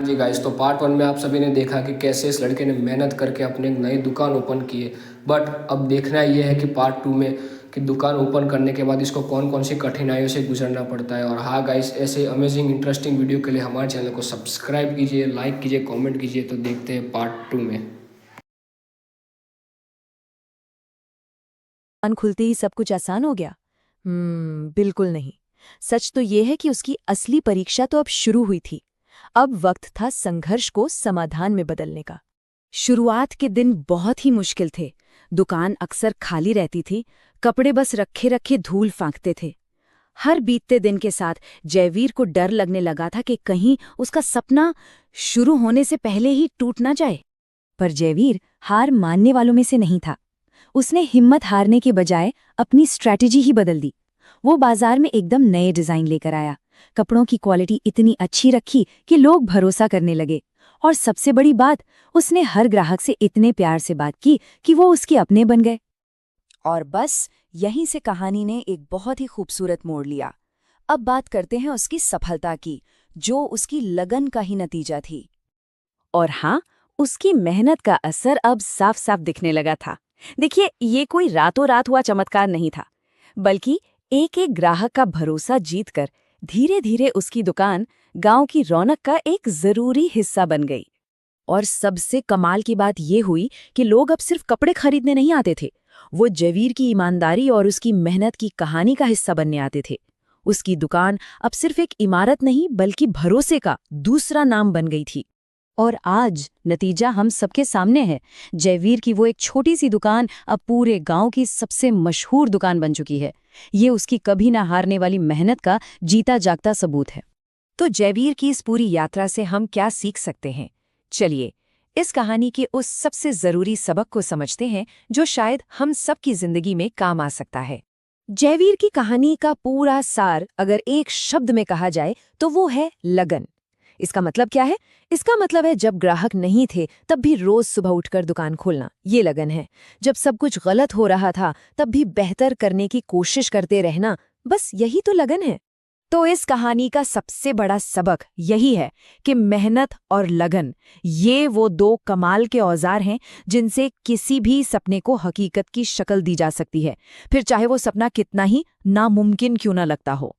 जी guys, तो part 1 में आप सभी ने देखा कि कैसे इस लड़के ने मेहनत करके अपने एक नई दुकान ओपन की है। बट अब देखना ये है कि पार्ट 2 में कि दुकान ओपन करने के बाद इसको कौन कौन सी कठिनाइयों से गुजरना पड़ता है। और हाँ गाइस, ऐसे अमेजिंग इंटरेस्टिंग वीडियो के लिए हमारे चैनल को सब्सक्राइब कीजिए, लाइक कीजिए, कॉमेंट कीजिए। तो देखते हैं पार्ट 2 में। कान खुलते ही सब कुछ आसान हो गया? बिल्कुल नहीं। सच तो ये है कि उसकी असली परीक्षा तो अब शुरू हुई थी। अब वक्त था संघर्ष को समाधान में बदलने का। शुरुआत के दिन बहुत ही मुश्किल थे। दुकान अक्सर खाली रहती थी, कपड़े बस रखे रखे धूल फांकते थे। हर बीतते दिन के साथ जयवीर को डर लगने लगा था कि कहीं उसका सपना शुरू होने से पहले ही टूट ना जाए। पर जयवीर हार मानने वालों में से नहीं था। उसने हिम्मत हारने के बजाय अपनी स्ट्रैटेजी ही बदल दी। वो बाजार में एकदम नए डिजाइन लेकर आया, कपड़ों की क्वालिटी इतनी अच्छी रखी कि लोग भरोसा करने लगे। और सबसे बड़ी बात, उसने हर ग्राहक से इतने प्यार से बात की कि वो उसके अपने बन गए। और बस यहीं से कहानी ने एक बहुत ही खूबसूरत मोड़ लिया। अब बात करते हैं उसकी सफलता की, जो उसकी लगन का ही नतीजा थी। और हाँ, उसकी मेहनत का असर अब साफ साफ दिखने लगा था। देखिए, ये कोई रातों रात हुआ चमत्कार नहीं था, बल्कि एक एक ग्राहक का भरोसा जीतकर धीरे धीरे उसकी दुकान गांव की रौनक का एक जरूरी हिस्सा बन गई। और सबसे कमाल की बात ये हुई कि लोग अब सिर्फ कपड़े खरीदने नहीं आते थे, वो जयवीर की ईमानदारी और उसकी मेहनत की कहानी का हिस्सा बनने आते थे। उसकी दुकान अब सिर्फ एक इमारत नहीं, बल्कि भरोसे का दूसरा नाम बन गई थी। और आज नतीजा हम सबके सामने है। जयवीर की वो एक छोटी सी दुकान अब पूरे गांव की सबसे मशहूर दुकान बन चुकी है। ये उसकी कभी ना हारने वाली मेहनत का जीता जागता सबूत है। तो जयवीर की इस पूरी यात्रा से हम क्या सीख सकते हैं? चलिए, इस कहानी के उस सबसे जरूरी सबक को समझते हैं जो शायद हम सबकी जिंदगी में काम आ सकता है। जयवीर की कहानी का पूरा सार अगर एक शब्द में कहा जाए तो वो है लगन। इसका मतलब क्या है? इसका मतलब है जब ग्राहक नहीं थे तब भी रोज सुबह उठकर दुकान खोलना, ये लगन है। जब सब कुछ गलत हो रहा था तब भी बेहतर करने की कोशिश करते रहना, बस यही तो लगन है। तो इस कहानी का सबसे बड़ा सबक यही है कि मेहनत और लगन, ये वो दो कमाल के औजार हैं जिनसे किसी भी सपने को हकीकत की शक्ल दी जा सकती है, फिर चाहे वो सपना कितना ही नामुमकिन क्यों ना लगता हो।